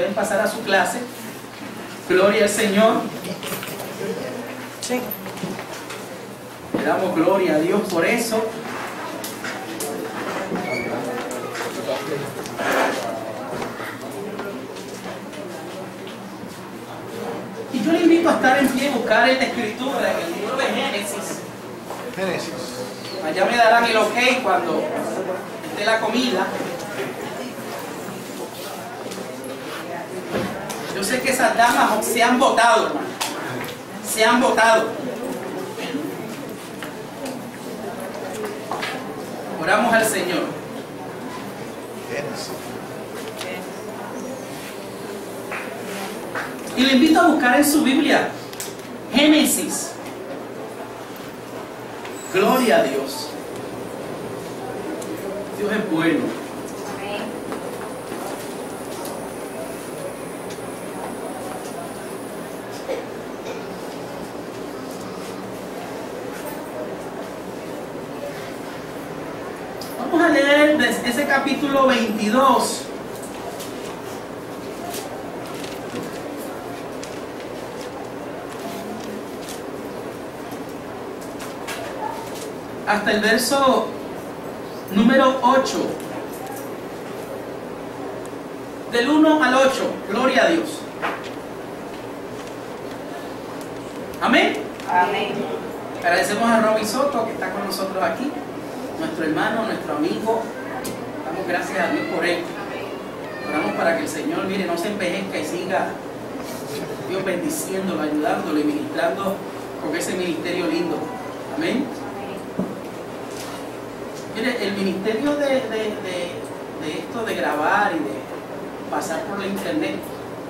pueden pasar a su clase. Gloria al Señor. Sí. Le damos gloria a Dios por eso. Y yo le invito a estar en pie y buscar en la Escritura, en el libro de Génesis. Génesis. Allá me darán el ok cuando esté la comida. Yo sé que esas damas se han votado, hermano. Se han votado. Oramos al Señor. Génesis. Y le invito a buscar en su Biblia Génesis. Gloria a Dios. Dios es bueno. Vamos a leer desde ese capítulo 22. Hasta el verso número 8. Del 1 al 8. Gloria a Dios. Amén. Amén. Agradecemos a Robby Soto que está con nosotros aquí. Nuestro hermano, nuestro amigo. Damos gracias a Dios por él. Oramos para que el Señor, mire, no se envejezca y siga Dios bendiciéndolo, ayudándolo y ministrando con ese ministerio lindo. Amén. Mire, el ministerio de esto de grabar y de pasar por la internet.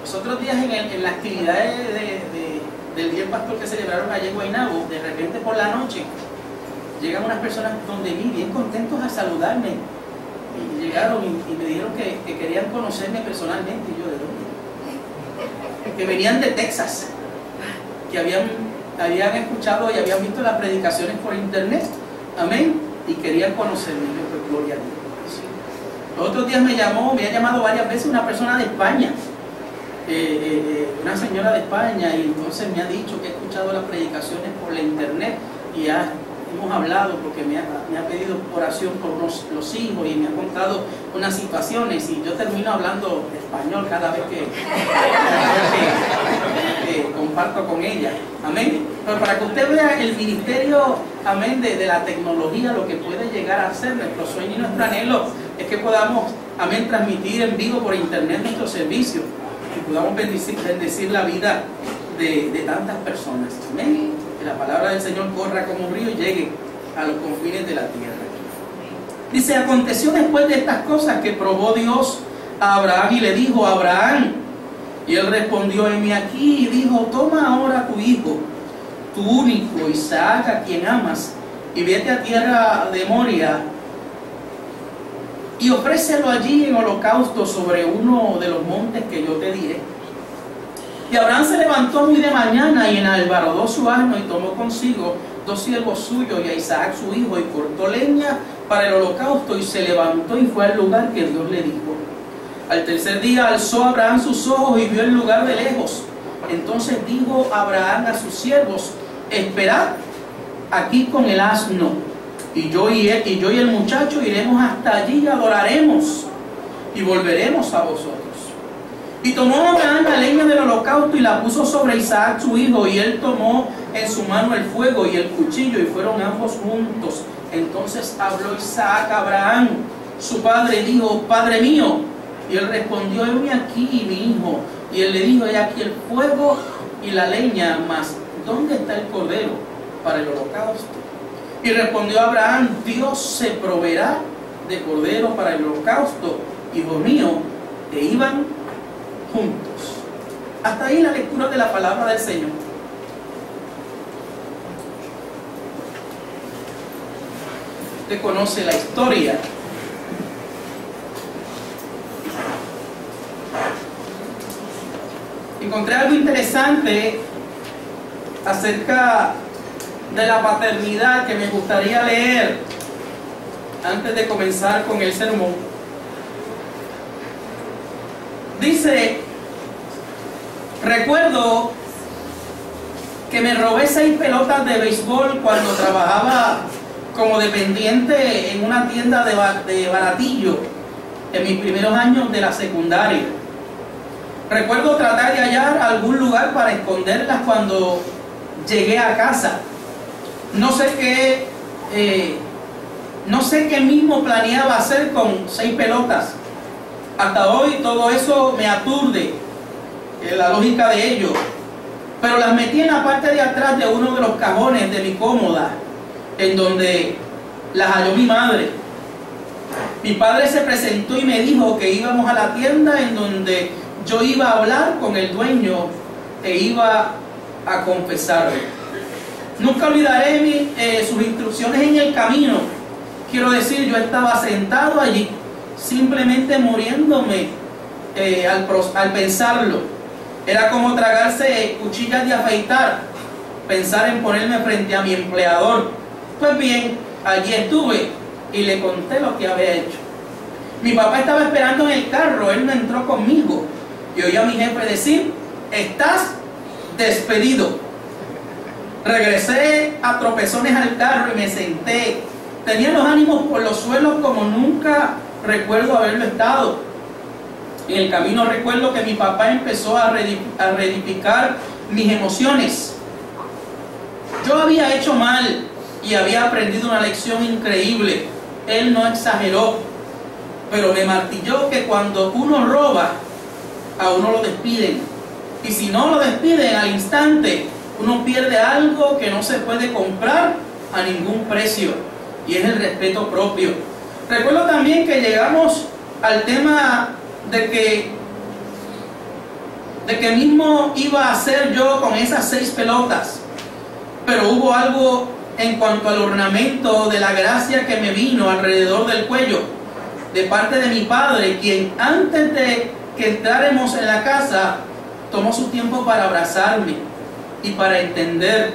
Los otros días en las actividades del Día del Pastor que celebraron allá en Guaynabo, de repente por la noche llegan unas personas donde mí bien contentos a saludarme. Y llegaron y me dijeron que querían conocerme personalmente. Y yo, ¿de dónde? Que venían de Texas, que habían escuchado y habían visto las predicaciones por internet. Amén. Y querían conocerme. Yo, pues, gloria a Dios. Los otros días me ha llamado varias veces una persona de España, una señora de España, y entonces me ha dicho que he escuchado las predicaciones por la internet y hemos hablado porque me ha pedido oración por los hijos y me ha contado unas situaciones y yo termino hablando español cada vez que comparto con ella. Amén. Pero para que usted vea el ministerio, amén, de la tecnología, lo que puede llegar a ser, nuestro sueño y nuestro anhelo es que podamos, amén, transmitir en vivo por internet nuestro servicio y podamos bendecir la vida de tantas personas. Amén. Que la palabra del Señor corra como un río y llegue a los confines de la tierra. Dice, aconteció después de estas cosas que probó Dios a Abraham y le dijo, Abraham, y él respondió, heme aquí, y dijo, toma ahora tu hijo, tu único Isaac, a quien amas, y vete a tierra de Moria y ofrécelo allí en holocausto sobre uno de los montes que yo te diré. Y Abraham se levantó muy de mañana y enalbardó su asno y tomó consigo 2 siervos suyos y a Isaac su hijo y cortó leña para el holocausto y se levantó y fue al lugar que Dios le dijo. Al tercer día alzó Abraham sus ojos y vio el lugar de lejos. Entonces dijo Abraham a sus siervos, esperad aquí con el asno, y yo y el muchacho iremos hasta allí y adoraremos y volveremos a vosotros. Y tomó Abraham la leña del holocausto y la puso sobre Isaac su hijo, y él tomó en su mano el fuego y el cuchillo, y fueron ambos juntos. Entonces habló Isaac a Abraham, su padre, y dijo, Padre mío. Y él respondió, heme aquí, mi hijo. Y él le dijo, he aquí el fuego y la leña, mas ¿dónde está el cordero para el holocausto? Y respondió Abraham, Dios se proveerá de cordero para el holocausto, hijo mío. E iban juntos. Hasta ahí la lectura de la palabra del Señor. Usted conoce la historia. Encontré algo interesante acerca de la paternidad que me gustaría leer antes de comenzar con el sermón. Dice Recuerdo que me robé 6 pelotas de béisbol cuando trabajaba como dependiente en una tienda de baratillo en mis primeros años de la secundaria. Recuerdo tratar de hallar algún lugar para esconderlas cuando llegué a casa. No sé qué mismo planeaba hacer con 6 pelotas. Hasta hoy todo eso me aturde, la lógica de ello. Pero las metí en la parte de atrás de uno de los cajones de mi cómoda, en donde las halló mi madre. Mi padre se presentó y me dijo que íbamos a la tienda en donde yo iba a hablar con el dueño e iba a confesarle. Nunca olvidaré sus instrucciones en el camino. Quiero decir, yo estaba sentado allí, simplemente muriéndome al pensarlo. Era como tragarse cuchillas de afeitar, pensar en ponerme frente a mi empleador. Pues bien, allí estuve y le conté lo que había hecho. Mi papá estaba esperando en el carro, él no entró conmigo. Y oí a mi jefe decir: estás despedido. Regresé a tropezones al carro y me senté. Tenía los ánimos por los suelos como nunca recuerdo haberlo estado. En el camino recuerdo que mi papá empezó a reedificar mis emociones. Yo había hecho mal y había aprendido una lección increíble. Él no exageró, pero me martilló que cuando uno roba, a uno lo despiden. Y si no lo despiden al instante, uno pierde algo que no se puede comprar a ningún precio, y es el respeto propio. Recuerdo también que llegamos al tema de que mismo iba a hacer yo con esas 6 pelotas, pero hubo algo en cuanto al ornamento de la gracia que me vino alrededor del cuello de parte de mi padre, quien antes de que entráramos en la casa tomó su tiempo para abrazarme y para entender.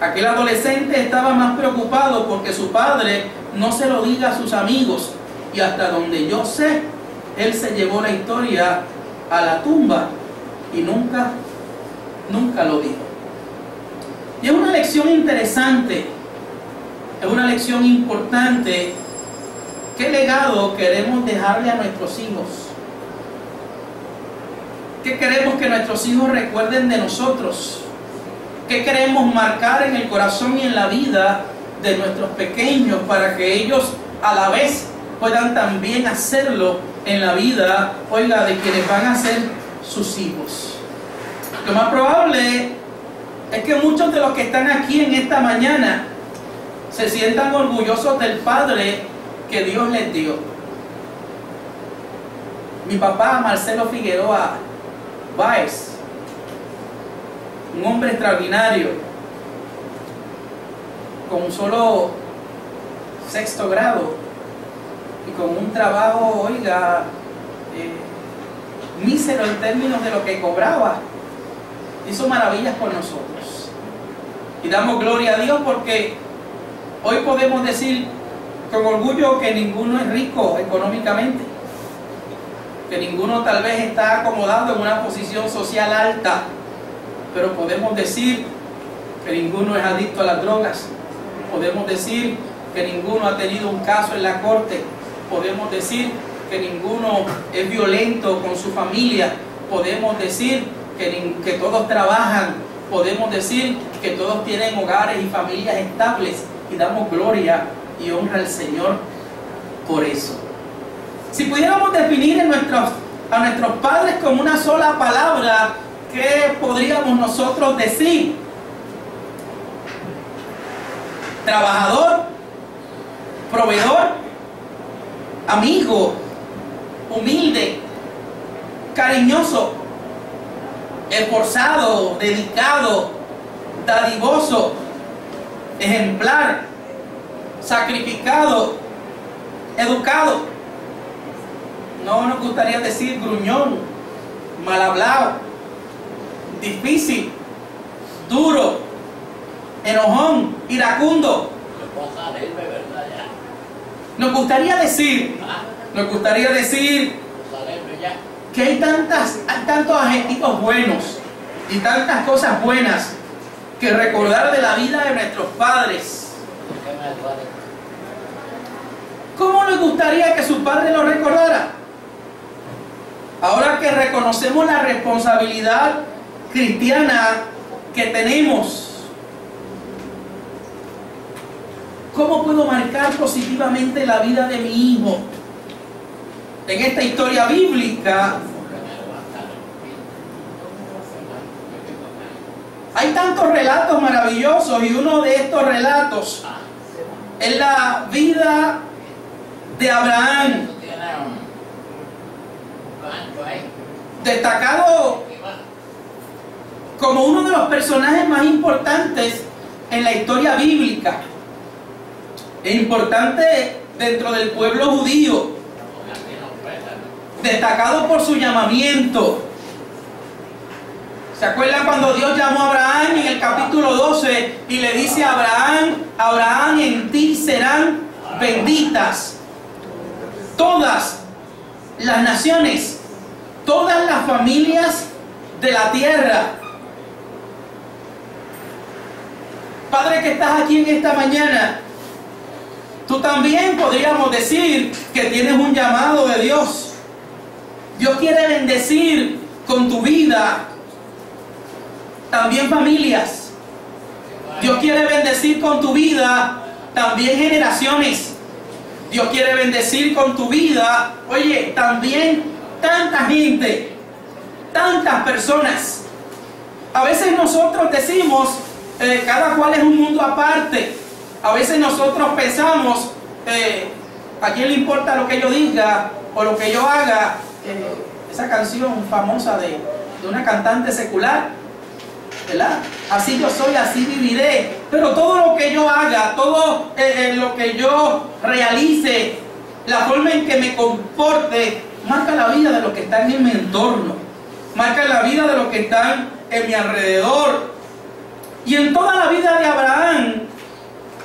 Aquel adolescente estaba más preocupado porque su padre no se lo diga a sus amigos, y hasta donde yo sé, él se llevó la historia a la tumba y nunca lo dijo. Y es una lección interesante, es una lección importante. ¿Qué legado queremos dejarle a nuestros hijos? ¿Qué queremos que nuestros hijos recuerden de nosotros? ¿Qué queremos marcar en el corazón y en la vida de nuestros pequeños para que ellos a la vez puedan también hacerlo en la vida, oiga, de quienes van a ser sus hijos? Lo más probable es que muchos de los que están aquí en esta mañana se sientan orgullosos del padre que Dios les dio. Mi papá, Marcelo Figueroa Báez, un hombre extraordinario, con un solo 6º grado y con un trabajo, oiga, mísero en términos de lo que cobraba, hizo maravillas por nosotros. Y damos gloria a Dios porque hoy podemos decir con orgullo que ninguno es rico económicamente, que ninguno tal vez está acomodado en una posición social alta, pero podemos decir que ninguno es adicto a las drogas, podemos decir que ninguno ha tenido un caso en la corte, podemos decir que ninguno es violento con su familia, podemos decir que todos trabajan, podemos decir que todos tienen hogares y familias estables, y damos gloria y honra al Señor por eso. Si pudiéramos definir a nuestros padres con una sola palabra, ¿qué podríamos nosotros decir? Trabajador, proveedor, amigo, humilde, cariñoso, esforzado, dedicado, dadivoso, ejemplar, sacrificado, educado. No nos gustaría decir gruñón, mal hablado, difícil, duro, enojón, iracundo. Nos gustaría decir que hay tantos adjetivos buenos y tantas cosas buenas que recordar de la vida de nuestros padres. ¿Cómo les gustaría que su padre lo recordara? Ahora que reconocemos la responsabilidad cristiana que tenemos, ¿cómo puedo marcar positivamente la vida de mi hijo? En esta historia bíblica hay tantos relatos maravillosos, y uno de estos relatos es la vida de Abraham, destacado como uno de los personajes más importantes en la historia bíblica, e importante dentro del pueblo judío, destacado por su llamamiento. ¿Se acuerdan cuando Dios llamó a Abraham en el capítulo 12 y le dice a Abraham: Abraham, en ti serán benditas todas las naciones, todas las familias de la tierra? Padre que estás aquí en esta mañana, tú también podríamos decir que tienes un llamado de Dios. Dios quiere bendecir con tu vida también familias. Dios quiere bendecir con tu vida también generaciones. Dios quiere bendecir con tu vida, oye, también tanta gente, tantas personas. A veces nosotros decimos, cada cual es un mundo aparte. A veces nosotros pensamos, ¿a quién le importa lo que yo diga o lo que yo haga? Esa canción famosa de una cantante secular, ¿verdad? Así yo soy, así viviré. Pero todo lo que yo haga, todo lo que yo realice, la forma en que me comporte, marca la vida de los que están en mi entorno, marca la vida de los que están en mi alrededor. Y en toda la vida de Abraham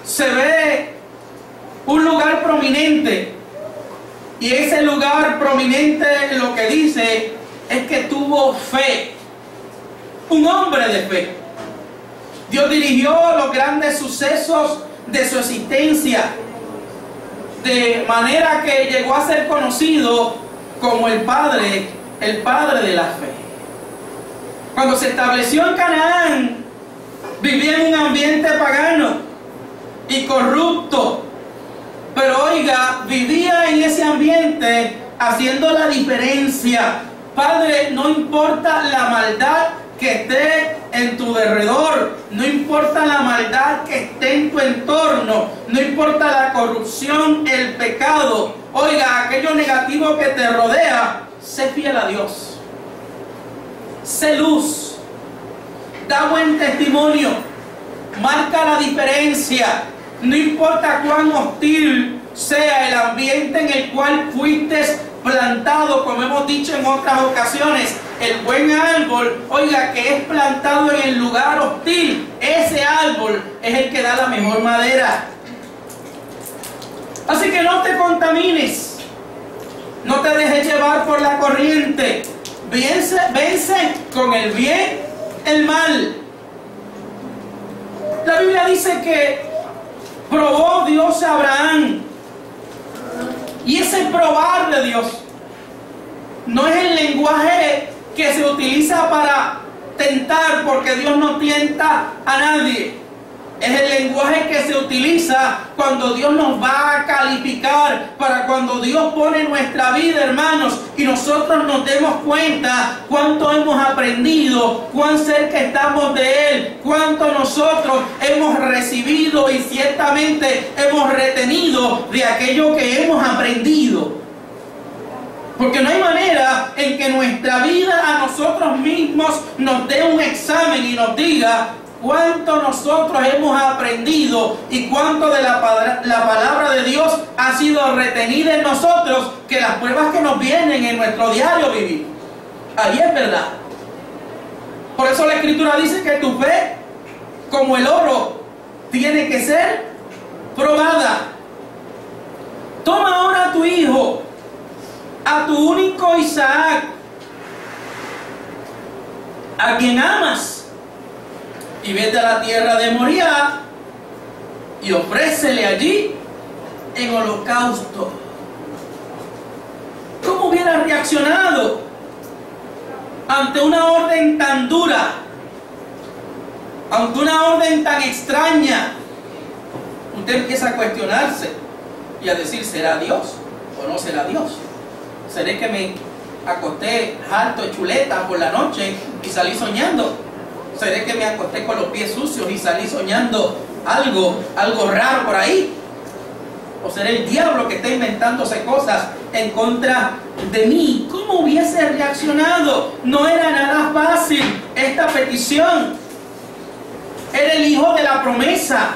se ve un lugar prominente, y ese lugar prominente lo que dice es que tuvo fe, un hombre de fe. Dios dirigió los grandes sucesos de su existencia, de manera que llegó a ser conocido como el padre de la fe. Cuando se estableció en Canaán, vivía en un ambiente pagano y corrupto, pero oiga, vivía en ese ambiente haciendo la diferencia. Padre, no importa la maldad que esté en tu derredor, no importa la maldad que esté en tu entorno, no importa la corrupción, el pecado, oiga, aquello negativo que te rodea, sé fiel a Dios, sé luz, da buen testimonio, marca la diferencia. No importa cuán hostil sea el ambiente en el cual fuiste plantado, como hemos dicho en otras ocasiones, el buen árbol, oiga, que es plantado en el lugar hostil, ese árbol es el que da la mejor madera. Así que no te contamines, no te dejes llevar por la corriente, vence con el bien el mal. La Biblia dice que probó Dios a Abraham, y ese probar de Dios no es el lenguaje que se utiliza para tentar, porque Dios no tienta a nadie. Es el lenguaje que se utiliza cuando Dios nos va a calificar, para cuando Dios pone nuestra vida, hermanos, y nosotros nos demos cuenta cuánto hemos aprendido, cuán cerca estamos de Él, cuánto nosotros hemos recibido y ciertamente hemos retenido de aquello que hemos aprendido. Porque no hay manera en que nuestra vida a nosotros mismos nos dé un examen y nos diga cuánto nosotros hemos aprendido y cuánto de la palabra de Dios ha sido retenida en nosotros, que las pruebas que nos vienen en nuestro diario vivir. Ahí es verdad. Por eso la Escritura dice que tu fe, como el oro, tiene que ser probada. Toma ahora a tu hijo, a tu único Isaac, a quien amas, y vete a la tierra de Moriah y ofrécele allí en holocausto. ¿Cómo hubiera reaccionado ante una orden tan dura, ante una orden tan extraña? Usted empieza a cuestionarse y a decir, ¿será Dios o no será Dios? ¿Seré que me acosté harto de chuleta por la noche y salí soñando? ¿Seré que me acosté con los pies sucios y salí soñando algo raro por ahí? ¿O será el diablo que está inventándose cosas en contra de mí? ¿Cómo hubiese reaccionado? No era nada fácil esta petición. Era el hijo de la promesa.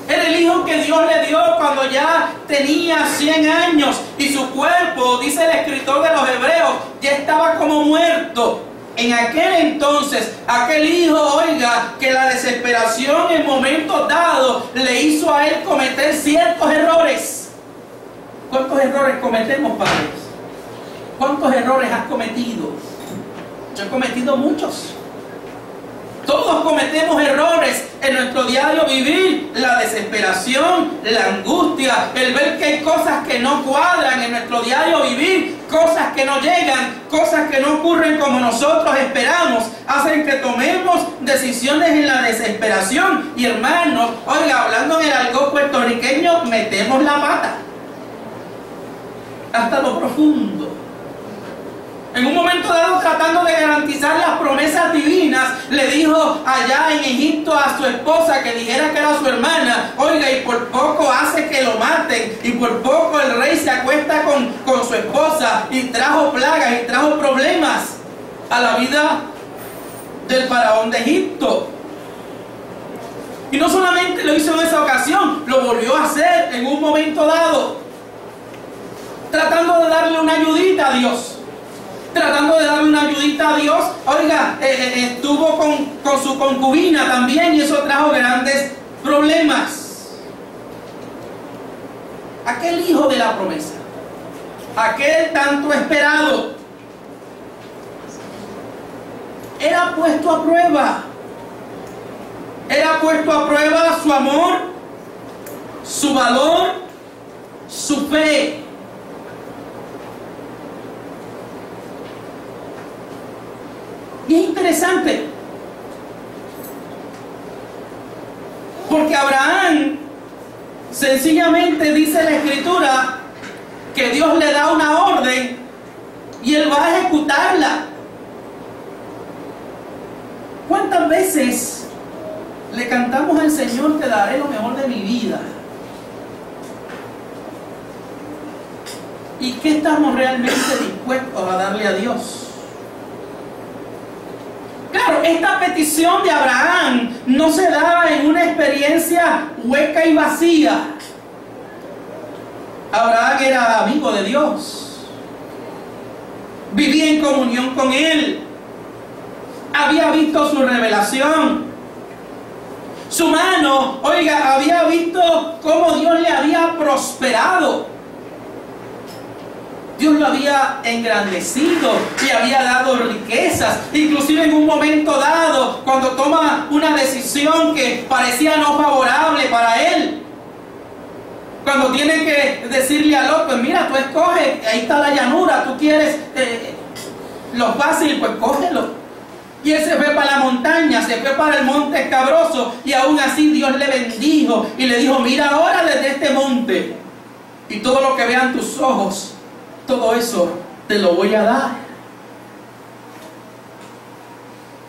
Era el hijo que Dios le dio cuando ya tenía 100 años y su cuerpo, dice el escritor de los Hebreos, ya estaba como muerto. En aquel entonces, aquel hijo, oiga, que la desesperación en momentos dados le hizo a él cometer ciertos errores. ¿Cuántos errores cometemos, padres? ¿Cuántos errores has cometido? Yo he cometido muchos. Todos cometemos errores en nuestro diario vivir, la desesperación, la angustia, el ver que hay cosas que no cuadran en nuestro diario vivir, cosas que no llegan, cosas que no ocurren como nosotros esperamos, hacen que tomemos decisiones en la desesperación. Y hermanos, oiga, hablando en el argot puertorriqueño, metemos la pata hasta lo profundo. En un momento dado, tratando de garantizar las promesas divinas, le dijo allá en Egipto a su esposa que dijera que era su hermana, oiga, y por poco hace que lo maten, y por poco el rey se acuesta con su esposa, y trajo plagas y trajo problemas a la vida del faraón de Egipto. Y no solamente lo hizo en esa ocasión, lo volvió a hacer en un momento dado, tratando de darle una ayudita a Dios. Tratando de darle una ayudita a Dios, oiga, estuvo con su concubina también, y eso trajo grandes problemas. Aquel hijo de la promesa, aquel tanto esperado, era puesto a prueba. Era puesto a prueba su amor, su valor, su fe. Y es interesante, porque Abraham sencillamente dice la Escritura que Dios le da una orden y él va a ejecutarla. ¿Cuántas veces le cantamos al Señor, te daré lo mejor de mi vida? ¿Y qué estamos realmente dispuestos a darle a Dios? Claro, esta petición de Abraham no se da en una experiencia hueca y vacía. Abraham era amigo de Dios, vivía en comunión con Él, había visto su revelación, su mano, oiga, había visto cómo Dios le había prosperado. Dios lo había engrandecido y había dado riquezas. Inclusive en un momento dado, cuando toma una decisión que parecía no favorable para él, cuando tiene que decirle al otro, mira, tú escoges, ahí está la llanura, tú quieres lo fácil, pues cógelo. Y él se fue para la montaña, se fue para el monte escabroso, y aún así Dios le bendijo y le dijo, mira ahora desde este monte, y todo lo que vean tus ojos, todo eso te lo voy a dar.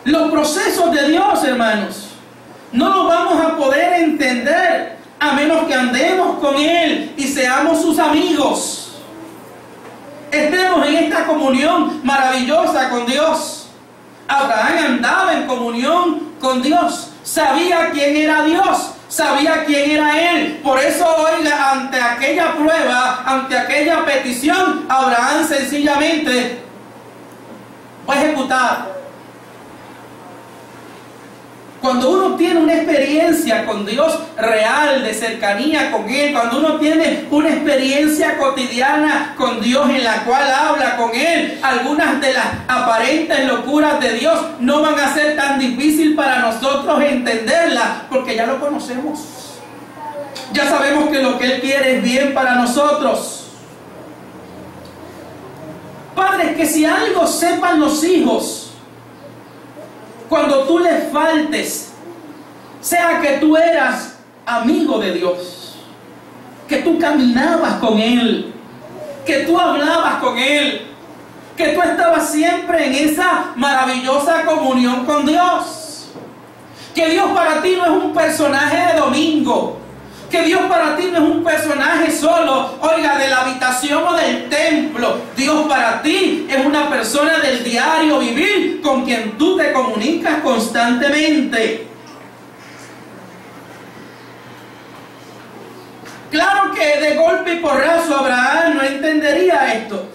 Los procesos de Dios, hermanos, no los vamos a poder entender a menos que andemos con Él y seamos sus amigos. Estemos en esta comunión maravillosa con Dios. Abraham andaba en comunión con Dios, sabía quién era Dios, sabía quién era Él. Por eso, oiga, ante aquella prueba, ante aquella petición, Abraham sencillamente va a ejecutar. Cuando uno tiene una experiencia con Dios real, de cercanía con Él, cuando uno tiene una experiencia cotidiana con Dios en la cual habla con Él, algunas de las aparentes locuras de Dios no van a ser tan difícil para nosotros entenderlas, porque ya lo conocemos. Ya sabemos que lo que Él quiere es bien para nosotros. Padres, que si algo sepan los hijos, cuando tú les faltes, sea que tú eras amigo de Dios, que tú caminabas con Él, que tú hablabas con Él, que tú estabas siempre en esa maravillosa comunión con Dios, que Dios para ti no es un personaje de domingo, que Dios para ti no es un personaje solo, oiga, de la habitación o del templo. Dios para ti es una persona del diario vivir con quien tú te comunicas constantemente. Claro que de golpe y porrazo Abraham no entendería esto.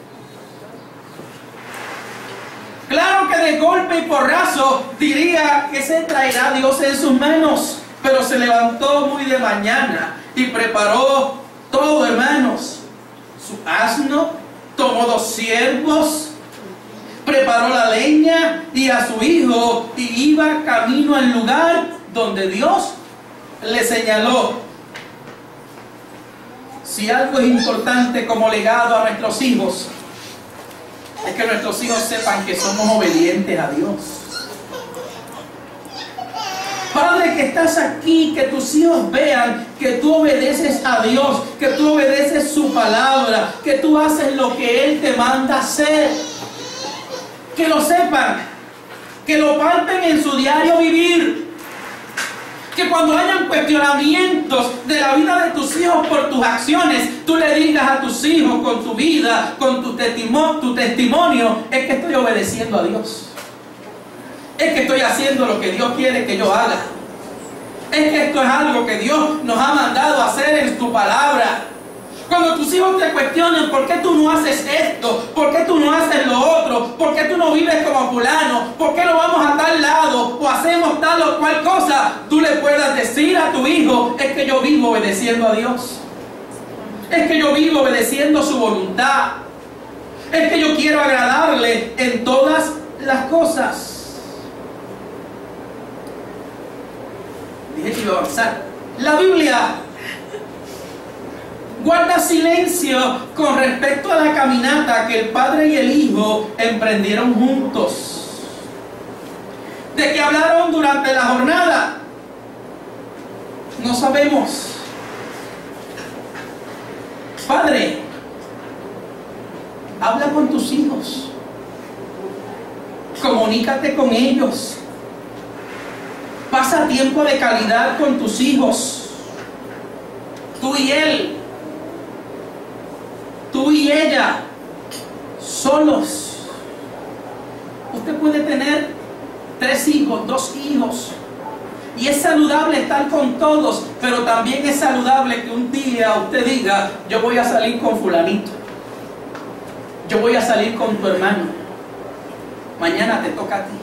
Claro que de golpe y porrazo diría que se traerá Dios en sus manos. Pero se levantó muy de mañana y preparó todo, hermanos. Su asno, tomó 2 siervos, preparó la leña y a su hijo, y iba camino al lugar donde Dios le señaló. Si algo es importante como legado a nuestros hijos, es que nuestros hijos sepan que somos obedientes a Dios. Padre, que estás aquí, que tus hijos vean que tú obedeces a Dios, que tú obedeces su palabra, que tú haces lo que Él te manda hacer. Que lo sepan, que lo palpen en su diario vivir. Que cuando hayan cuestionamientos de la vida de tus hijos por tus acciones, tú le digas a tus hijos con tu vida, con tu testimonio, es que estoy obedeciendo a Dios. Es que estoy haciendo lo que Dios quiere que yo haga. Es que esto es algo que Dios nos ha mandado a hacer en su palabra. Cuando tus hijos te cuestionan por qué tú no haces esto, por qué tú no haces lo otro, por qué tú no vives como fulano, por qué no vamos a tal lado o hacemos tal o cual cosa, tú le puedas decir a tu hijo, es que yo vivo obedeciendo a Dios. Es que yo vivo obedeciendo su voluntad. Es que yo quiero agradarle en todas las cosas. Dije que iba a avanzar. La Biblia guarda silencio con respecto a la caminata que el padre y el hijo emprendieron juntos. ¿De qué hablaron durante la jornada? No sabemos. Padre, habla con tus hijos. Comunícate con ellos. Pasa tiempo de calidad con tus hijos. Tú y él. Tú y ella. Solos. Usted puede tener 3 hijos, 2 hijos. Y es saludable estar con todos. Pero también es saludable que un día usted diga, yo voy a salir con fulanito. Yo voy a salir con tu hermano. Mañana te toca a ti.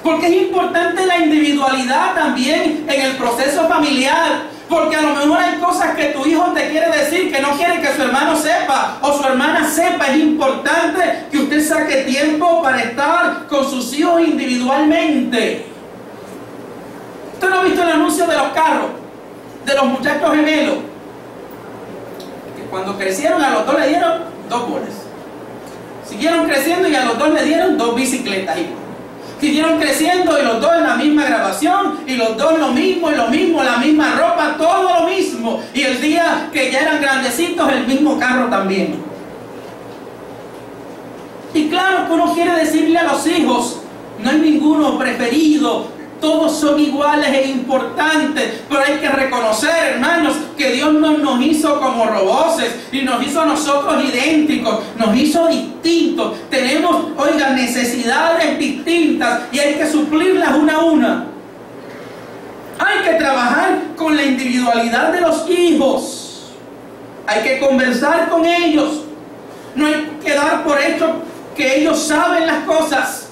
Porque es importante la individualidad también en el proceso familiar. Porque a lo mejor hay cosas que tu hijo te quiere decir que no quiere que su hermano sepa o su hermana sepa. Es importante que usted saque tiempo para estar con sus hijos individualmente. ¿Usted no ha visto el anuncio de los carros? De los muchachos gemelos. Que cuando crecieron a los 2 le dieron 2 bolas. Siguieron creciendo y a los 2 le dieron 2 bicicletas igual. Siguieron creciendo y los 2 en la misma grabación y los 2 lo mismo, la misma ropa, todo lo mismo. Y el día que ya eran grandecitos, el mismo carro también. Y claro que uno quiere decirle a los hijos, no hay ninguno preferido, todos son iguales e importantes, pero hay que reconocer, hermanos, que Dios no nos hizo como roboces y nos hizo a nosotros idénticos, nos hizo distintos. Tenemos, oigan, necesidades distintas y hay que suplirlas una a una. Hay que trabajar con la individualidad de los hijos. Hay que conversar con ellos. No hay que dar por hecho que ellos saben las cosas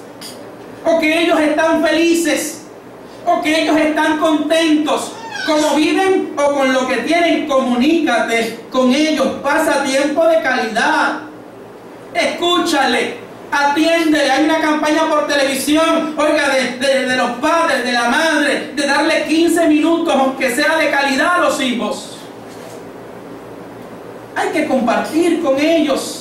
o que ellos están felices. o que ellos están contentos. Como viven o con lo que tienen, comunícate con ellos. Pasa tiempo de calidad. Escúchale, atiéndele. Hay una campaña por televisión, oiga, de los padres, de la madre, de darle 15 minutos, aunque sea de calidad, a los hijos. Hay que compartir con ellos.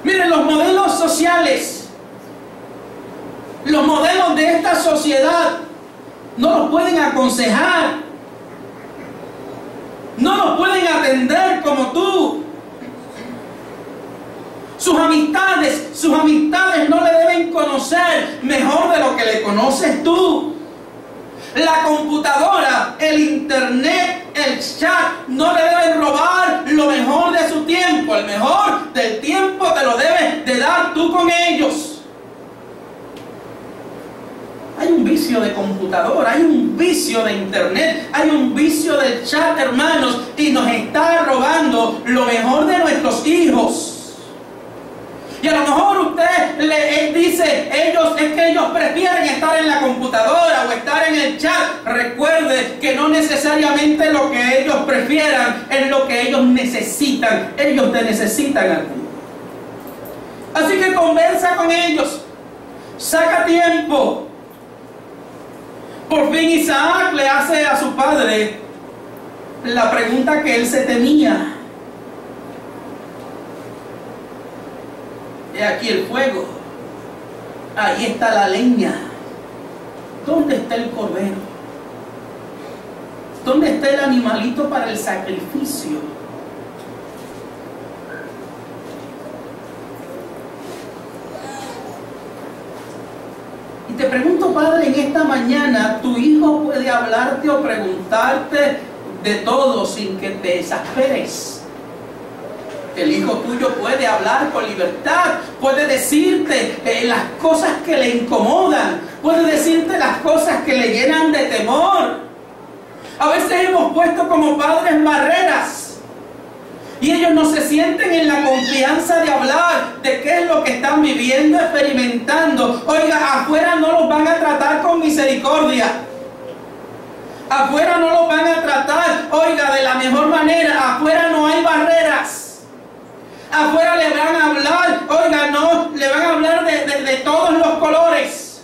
Miren, los modelos sociales, los modelos de esta sociedad no los pueden aconsejar, no los pueden atender como tú. Sus amistades no le deben conocer mejor de lo que le conoces tú. La computadora, el internet, el chat no le deben robar lo mejor de su tiempo. El mejor del tiempo te lo debes de dar tú con ellos. Hay un vicio de computadora, hay un vicio de internet, hay un vicio del chat, hermanos, y nos está robando lo mejor de nuestros hijos. Y a lo mejor usted le dice, es que ellos prefieren estar en la computadora o estar en el chat. Recuerde que no necesariamente lo que ellos prefieran es lo que ellos necesitan. Ellos te necesitan a ti. Así que conversa con ellos, saca tiempo. Por fin Isaac le hace a su padre la pregunta que él se temía. He aquí el fuego, ahí está la leña. ¿Dónde está el cordero? ¿Dónde está el animalito para el sacrificio? Y te pregunto, padre, en esta mañana, ¿tu hijo puede hablarte o preguntarte de todo sin que te exasperes? El hijo tuyo puede hablar con libertad, puede decirte las cosas que le incomodan, puede decirte las cosas que le llenan de temor. A veces hemos puesto como padres barreras y ellos no se sienten en la confianza de hablar de qué es lo que están viviendo, experimentando. Oiga, afuera no los van a tratar con misericordia. Afuera no los van a tratar, oiga, de la mejor manera. Afuera no hay barreras. Afuera le van a hablar, oiga, no, le van a hablar de todos los colores.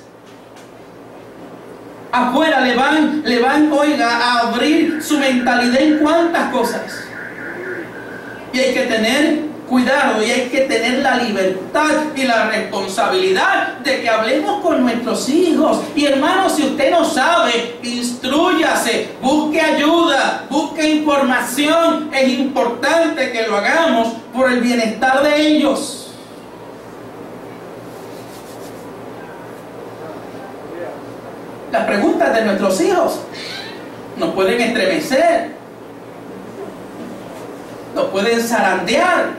Afuera le van, oiga, a abrir su mentalidad en cuantas cosas. Y hay que tener cuidado y hay que tener la libertad y la responsabilidad de que hablemos con nuestros hijos. Y hermanos, si usted no sabe, instrúyase, busque ayuda, busque información. Es importante que lo hagamos por el bienestar de ellos. Las preguntas de nuestros hijos nos pueden estremecer, nos pueden zarandear,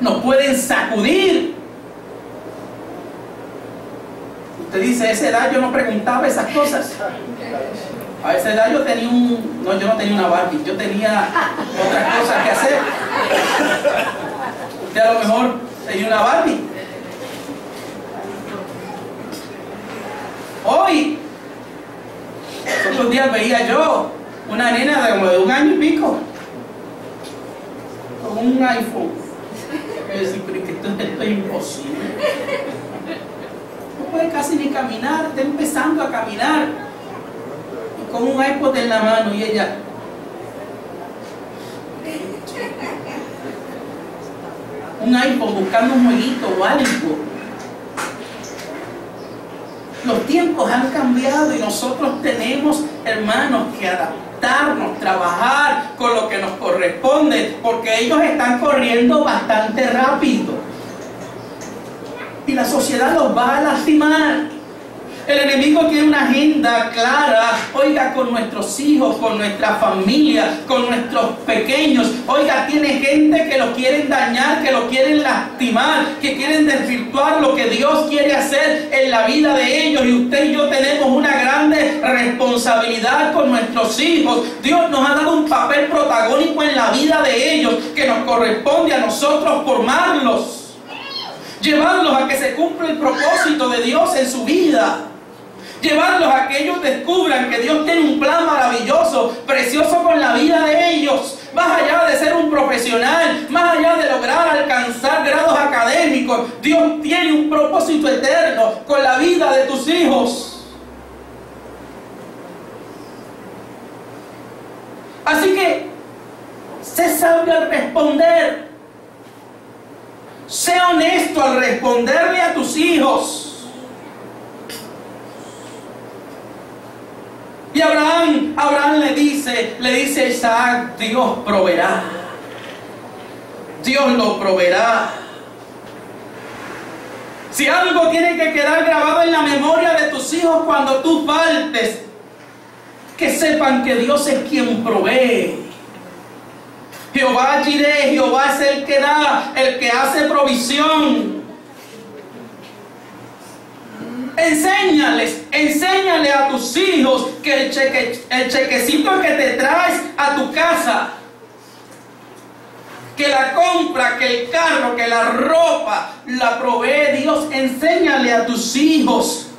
nos pueden sacudir. Usted dice, a esa edad yo no preguntaba esas cosas. A esa edad yo tenía yo no tenía una Barbie, yo tenía otras cosas que hacer. Usted a lo mejor tenía una Barbie. Hoy, otros días veía yo una nena de como de 1 año y pico con un iPhone. Yo decía, pero que esto es imposible. No puede casi ni caminar, está empezando a caminar. Y con un iPod en la mano y ella. Un iPhone buscando un jueguito o algo. Los tiempos han cambiado y nosotros tenemos, hermanos, que adaptarnos, trabajar con lo que nos corresponde, porque ellos están corriendo bastante rápido. Y la sociedad los va a lastimar. El enemigo tiene una agenda clara, oiga, con nuestros hijos, con nuestra familia, con nuestros pequeños. Oiga, tiene gente que los quieren dañar, que los quieren lastimar, que quieren desvirtuar lo que Dios quiere hacer en la vida de ellos. Y usted y yo tenemos una grande responsabilidad con nuestros hijos. Dios nos ha dado un papel protagónico en la vida de ellos que nos corresponde a nosotros formarlos. llevarlos a que se cumpla el propósito de Dios en su vida, llevarlos a que ellos descubran que Dios tiene un plan maravilloso, precioso con la vida de ellos, más allá de ser un profesional, más allá de lograr alcanzar grados académicos. Dios tiene un propósito eterno con la vida de tus hijos. Así que sé sabio al responder, sé honesto al responderle a tus hijos. Y Abraham le dice a Isaac, Dios proveerá. Dios lo proveerá. Si algo tiene que quedar grabado en la memoria de tus hijos cuando tú faltes, que sepan que Dios es quien provee. Jehová Jireh, Jehová es el que da, el que hace provisión. Enséñale a tus hijos que el chequecito que te traes a tu casa, que la compra, que el carro, que la ropa, la provee Dios. Enséñale a tus hijos.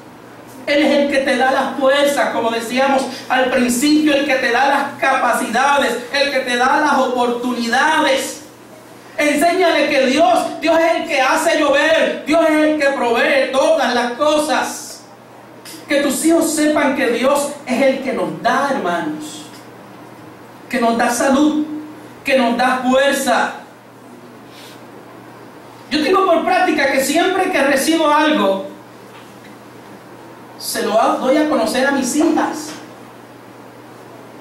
Él es el que te da las fuerzas, como decíamos al principio, el que te da las capacidades, el que te da las oportunidades. Enséñale que Dios es el que hace llover, Dios es el que provee todas las cosas. Que tus hijos sepan que Dios es el que nos da, hermanos, que nos da salud, que nos da fuerza. Yo tengo por práctica que siempre que recibo algo, se lo doy a conocer a mis hijas.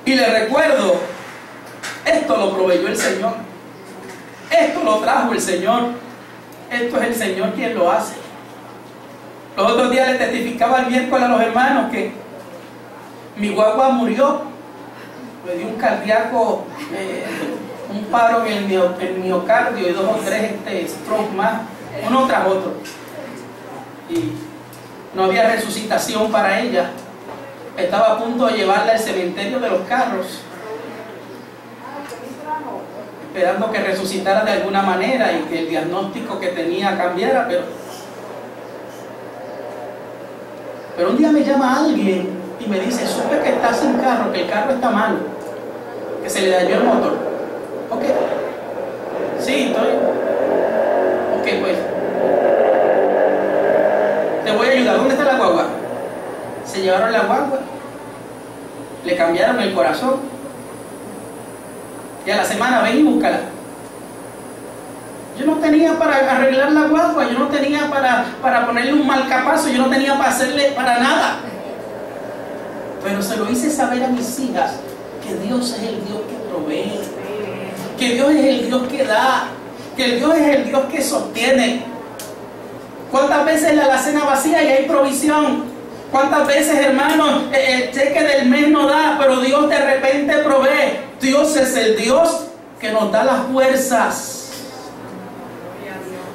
Y les recuerdo, esto lo proveyó el Señor. Esto lo trajo el Señor. Esto es el Señor quien lo hace. Los otros días les testificaba el miércoles a los hermanos que mi guagua murió. Me dio un cardíaco, un paro en el miocardio y 2 o 3 strokes más, uno tras otro. Y no había resucitación para ella. Estaba a punto de llevarla al cementerio de los carros, esperando que resucitara de alguna manera y que el diagnóstico que tenía cambiara, pero un día me llama alguien y me dice, supe que estás sin carro, que el carro está malo, que se le dañó el motor. Ok, sí, estoy. Ok, pues te voy a ayudar. ¿Dónde está la guagua? Se llevaron la guagua, le cambiaron el corazón, y a la semana ven y búscala. Yo no tenía para arreglar la guagua, yo no tenía para ponerle un marcapaso, yo no tenía para hacerle para nada. Pero se lo hice saber a mis hijas, que Dios es el Dios que provee, que Dios es el Dios que da, que el Dios es el Dios que sostiene. ¿Cuántas veces la alacena vacía y hay provisión? ¿Cuántas veces, hermanos, el cheque del mes no da, pero Dios de repente provee? Dios es el Dios que nos da las fuerzas.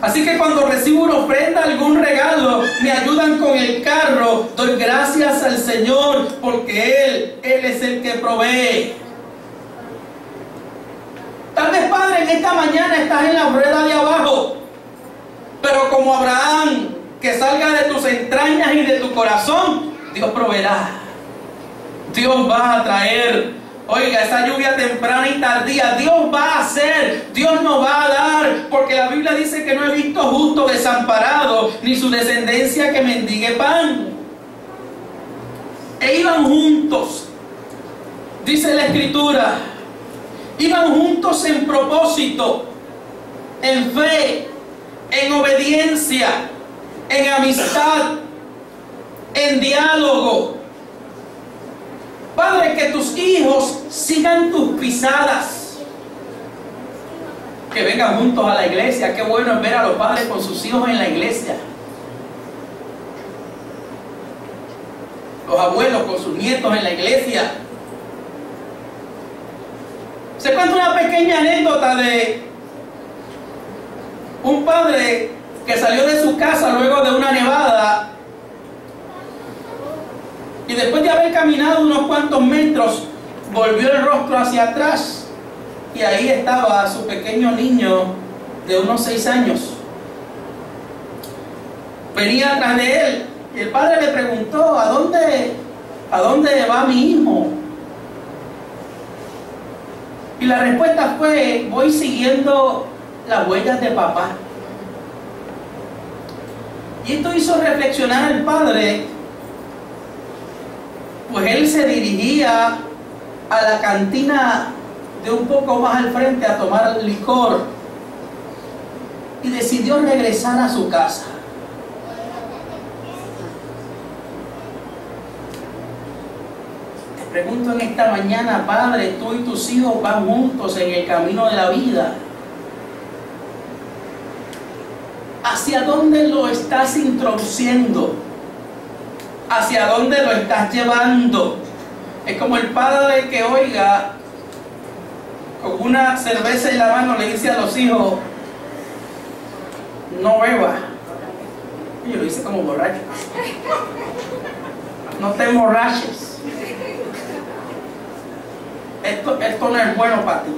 Así que cuando recibo una ofrenda, algún regalo, me ayudan con el carro, doy gracias al Señor, porque Él es el que provee. Tal vez, Padre, en esta mañana estás en la rueda de abajo, pero como Abraham, que salga de tus entrañas y de tu corazón, Dios proveerá. Dios va a traer, oiga, esa lluvia temprana y tardía, Dios va a hacer, Dios nos va a dar, porque la Biblia dice que no he visto justo desamparado, ni su descendencia que mendigue pan. E iban juntos, dice la Escritura, iban juntos en propósito, en fe, en obediencia, en amistad, en diálogo. Padre, que tus hijos sigan tus pisadas, que vengan juntos a la iglesia. Qué bueno es ver a los padres con sus hijos en la iglesia, los abuelos con sus nietos en la iglesia. Se cuenta una pequeña anécdota de un padre que salió de su casa luego de una nevada, y después de haber caminado unos cuantos metros, volvió el rostro hacia atrás, y ahí estaba su pequeño niño de unos 6 años, venía atrás de él. Y el padre le preguntó: ¿a dónde va mi hijo? Y la respuesta fue: voy siguiendo las huellas de papá. Y esto hizo reflexionar al padre, pues él se dirigía a la cantina de un poco más al frente a tomar licor y decidió regresar a su casa. Te pregunto en esta mañana, padre, tú y tus hijos van juntos en el camino de la vida. ¿Hacia dónde lo estás introduciendo? ¿Hacia dónde lo estás llevando? Es como el padre que, oiga, con una cerveza en la mano le dice a los hijos: no beba. Y yo lo hice como borracho. No te emborraches. Esto no es bueno para ti.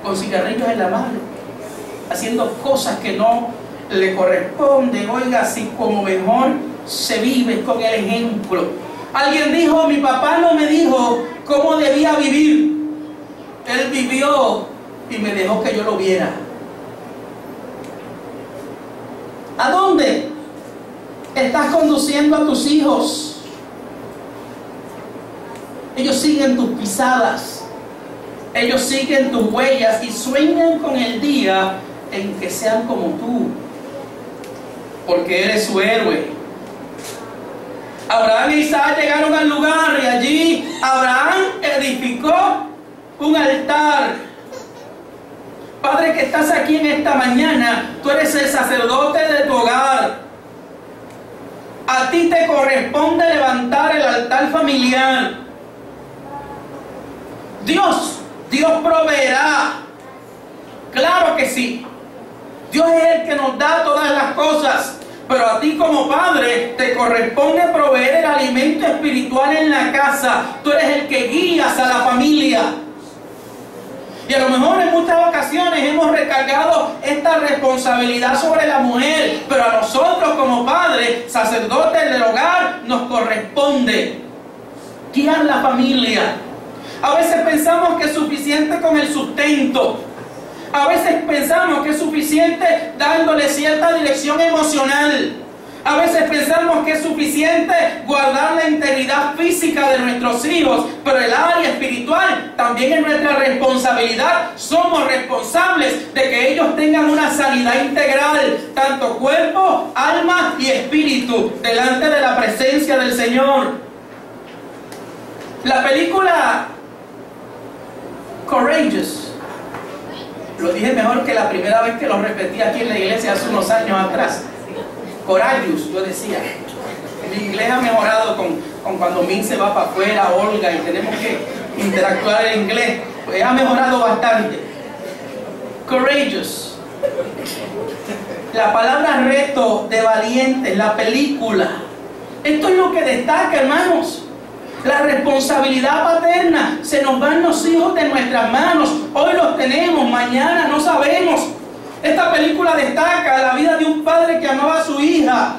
Con cigarrillos en la mano, haciendo cosas que no le corresponden. Oiga, si como mejor se vive con el ejemplo. Alguien dijo: mi papá no me dijo cómo debía vivir, él vivió y me dejó que yo lo viera. ¿A dónde estás conduciendo a tus hijos? Ellos siguen tus pisadas, ellos siguen tus huellas y sueñan con el día en que sean como tú, porque eres su héroe. Abraham y Isaac llegaron al lugar y allí Abraham edificó un altar. Padre que estás aquí en esta mañana, tú eres el sacerdote de tu hogar. A ti te corresponde levantar el altar familiar. Dios proveerá. Claro que sí. Dios es el que nos da todas las cosas. Pero a ti como padre te corresponde proveer el alimento espiritual en la casa. Tú eres el que guías a la familia. Y a lo mejor en muchas ocasiones hemos recargado esta responsabilidad sobre la mujer, pero a nosotros como padres, sacerdotes del hogar, nos corresponde guiar la familia. A veces pensamos que es suficiente con el sustento. A veces pensamos que es suficiente dándole cierta dirección emocional. A veces pensamos que es suficiente guardar la integridad física de nuestros hijos, pero el área espiritual también es nuestra responsabilidad. Somos responsables de que ellos tengan una sanidad integral, tanto cuerpo, alma y espíritu, delante de la presencia del Señor. La película Courageous, lo dije mejor que la primera vez que lo repetí aquí en la iglesia hace unos años atrás. Courageous, yo decía. Mi inglés ha mejorado con cuando Min se va para afuera, Olga, y tenemos que interactuar en inglés. Pues ha mejorado bastante. Courageous. La palabra reto, de valientes, la película. Esto es lo que destaca, hermanos. La responsabilidad paterna. Se nos van los hijos de nuestras manos. Hoy los tenemos, mañana no sabemos. Esta película destaca la vida de un padre que amaba a su hija.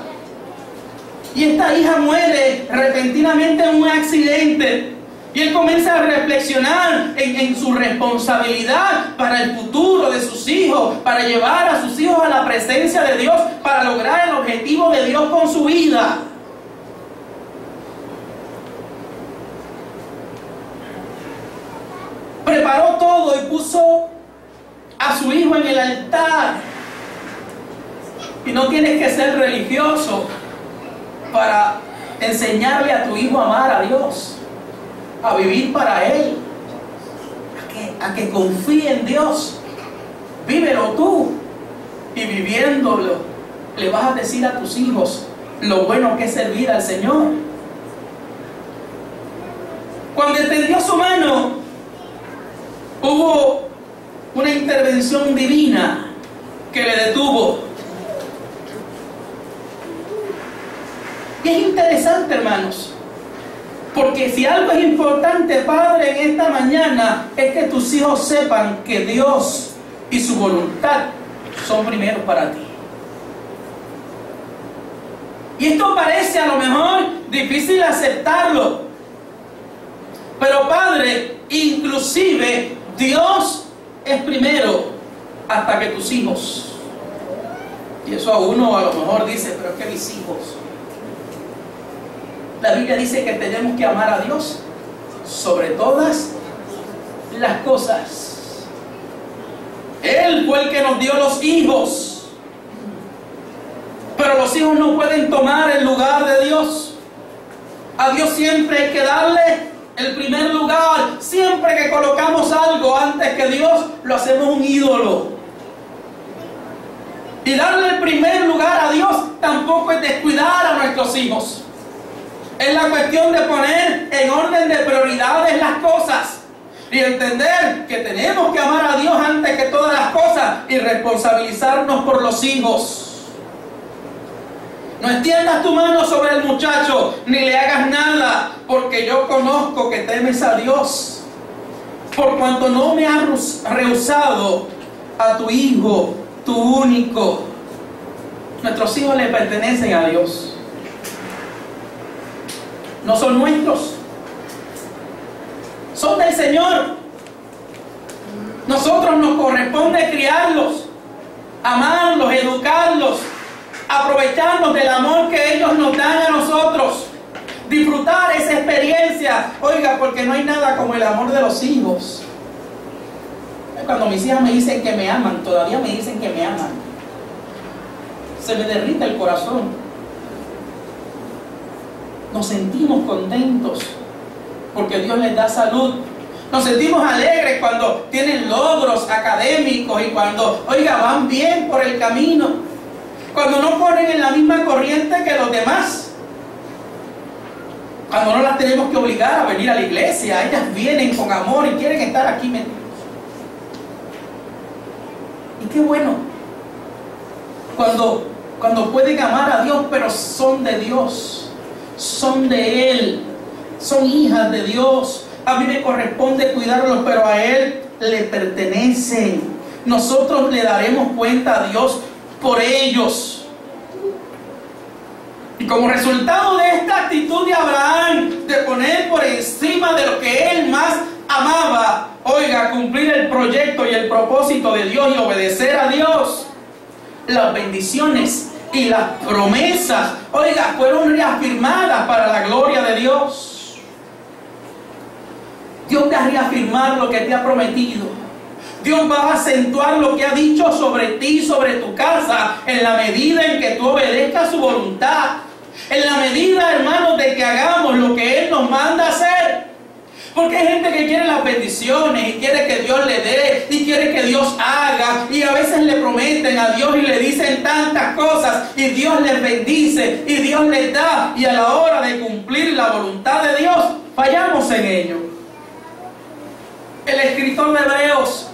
Y esta hija muere repentinamente en un accidente. Y él comienza a reflexionar en su responsabilidad para el futuro de sus hijos, para llevar a sus hijos a la presencia de Dios, para lograr el objetivo de Dios con su vida. Preparó todo y puso a su hijo en el altar. Y no tienes que ser religioso para enseñarle a tu hijo a amar a Dios, a vivir para Él, a que confíe en Dios. Vívelo tú, y viviéndolo le vas a decir a tus hijos lo bueno que es servir al Señor. Cuando extendió su mano, hubo una intervención divina que le detuvo. Y es interesante, hermanos, porque si algo es importante, Padre, en esta mañana, es que tus hijos sepan que Dios y su voluntad son primeros para ti. Y esto parece a lo mejor difícil aceptarlo. Pero Padre, inclusive Dios es primero hasta que tus hijos. Y eso a uno a lo mejor dice, pero es que mis hijos. La Biblia dice que tenemos que amar a Dios sobre todas las cosas. Él fue el que nos dio los hijos. Pero los hijos no pueden tomar el lugar de Dios. A Dios siempre hay que darle el primer lugar. Siempre que colocamos algo antes que Dios, lo hacemos un ídolo. Y darle el primer lugar a Dios tampoco es descuidar a nuestros hijos. Es la cuestión de poner en orden de prioridades las cosas. Y entender que tenemos que amar a Dios antes que todas las cosas. Y responsabilizarnos por los hijos. No extiendas tu mano sobre el muchacho, ni le hagas nada, porque yo conozco que temes a Dios. Por cuanto no me has rehusado a tu hijo, tu único. Nuestros hijos le pertenecen a Dios. No son nuestros. Son del Señor. Nosotros nos corresponde criarlos, amarlos, educarlos, aprovecharnos del amor que ellos nos dan a nosotros, disfrutar esa experiencia. Oiga, porque no hay nada como el amor de los hijos. Cuando mis hijas me dicen que me aman, todavía me dicen que me aman, se me derrite el corazón. Nos sentimos contentos porque Dios les da salud. Nos sentimos alegres cuando tienen logros académicos y cuando, oiga, van bien por el camino. Cuando no corren en la misma corriente que los demás. Cuando no las tenemos que obligar a venir a la iglesia. Ellas vienen con amor y quieren estar aquí metidos. Y qué bueno. Cuando pueden amar a Dios, pero son de Dios. Son de Él. Son hijas de Dios. A mí me corresponde cuidarlos, pero a Él le pertenecen. Nosotros le daremos cuenta a Dios por ellos. Y como resultado de esta actitud de Abraham, de poner por encima de lo que él más amaba, oiga, cumplir el proyecto y el propósito de Dios y obedecer a Dios, las bendiciones y las promesas, oiga, fueron reafirmadas para la gloria de Dios. Dios va a reafirmar lo que te ha prometido. Dios va a acentuar lo que ha dicho sobre ti, sobre tu casa, en la medida en que tú obedezcas su voluntad. En la medida, hermanos, de que hagamos lo que Él nos manda hacer. Porque hay gente que quiere las bendiciones y quiere que Dios le dé y quiere que Dios haga. Y a veces le prometen a Dios y le dicen tantas cosas y Dios les bendice y Dios les da. Y a la hora de cumplir la voluntad de Dios, fallamos en ello. El escritor de Hebreos,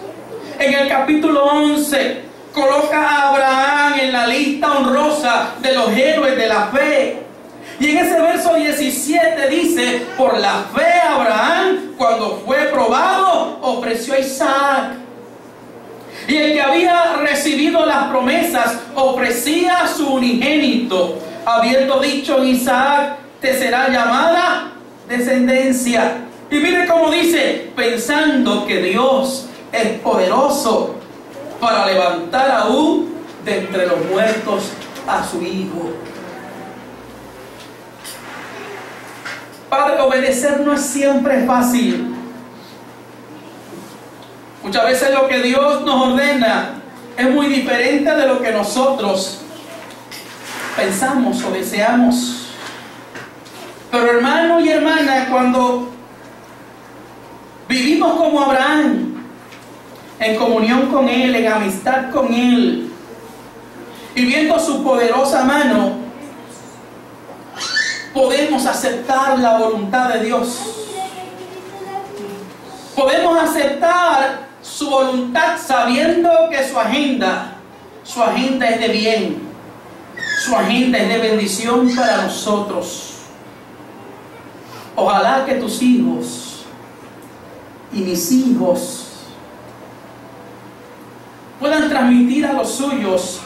en el capítulo 11, coloca a Abraham en la lista honrosa de los héroes de la fe. Y en ese verso 17 dice, por la fe Abraham, cuando fue probado, ofreció a Isaac. Y el que había recibido las promesas, ofrecía a su unigénito, habiendo dicho en Isaac, te será llamada descendencia. Y mire cómo dice, pensando que Dios es poderoso para levantar aún de entre los muertos a su hijo. Padre, obedecer no es siempre fácil. Muchas veces lo que Dios nos ordena es muy diferente de lo que nosotros pensamos o deseamos. Pero hermano y hermana, cuando vivimos como Abraham, en comunión con Él, en amistad con Él, y viendo su poderosa mano, podemos aceptar la voluntad de Dios. Podemos aceptar su voluntad sabiendo que su agenda es de bien, su agenda es de bendición para nosotros. Ojalá que tus hijos y mis hijos puedan transmitir a los suyos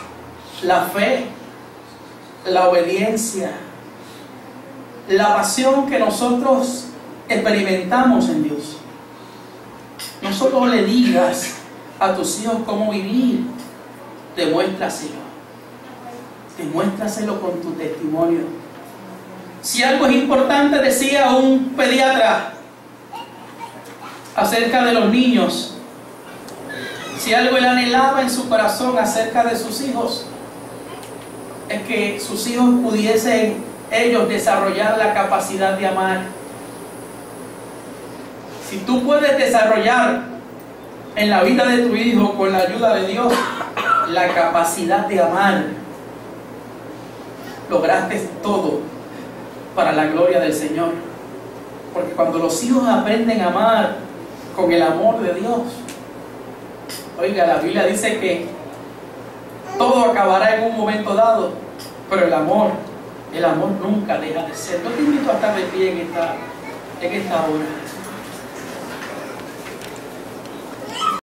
la fe, la obediencia, la pasión que nosotros experimentamos en Dios. No solo le digas a tus hijos cómo vivir, demuéstraselo. Demuéstraselo con tu testimonio. Si algo es importante, decía un pediatra acerca de los niños, si algo él anhelaba en su corazón acerca de sus hijos, es que sus hijos pudiesen ellos desarrollar la capacidad de amar. Si tú puedes desarrollar en la vida de tu hijo, con la ayuda de Dios, la capacidad de amar, lograste todo para la gloria del Señor. Porque cuando los hijos aprenden a amar con el amor de Dios, oiga, la Biblia dice que todo acabará en un momento dado, pero el amor nunca deja de ser. Yo te invito a estar de pie en esta hora.